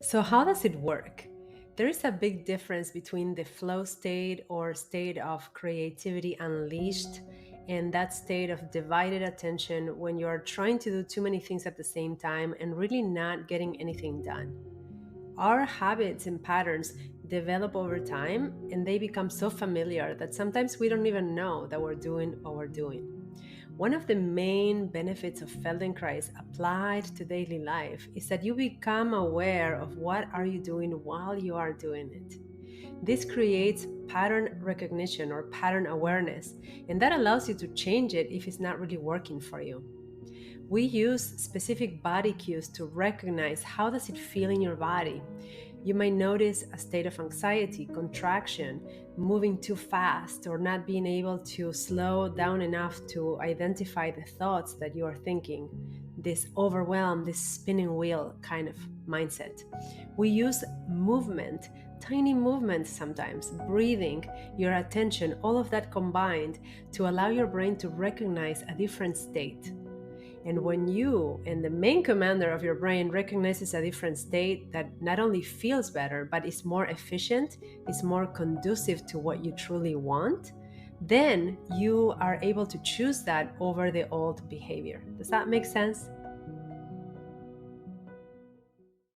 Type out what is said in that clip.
So, how does it work? There is a big difference between the flow state or state of creativity unleashed and that state of divided attention when you are trying to do too many things at the same time and really not getting anything done. Our habits and patterns develop over time and they become so familiar that sometimes we don't even know that we're doing what we're doing. One of the main benefits of Feldenkrais applied to daily life is that you become aware of what are you doing while you are doing it. This creates pattern recognition or pattern awareness, and that allows you to change it if it's not really working for you. We use specific body cues to recognize how does it feel in your body. You might notice a state of anxiety, contraction, moving too fast, or not being able to slow down enough to identify the thoughts that you are thinking. This overwhelm, this spinning wheel kind of mindset. We use movement, tiny movements sometimes, breathing, your attention, all of that combined to allow your brain to recognize a different state. And when you and the main commander of your brain recognizes a different state that not only feels better, but is more efficient, is more conducive to what you truly want, then you are able to choose that over the old behavior. Does that make sense?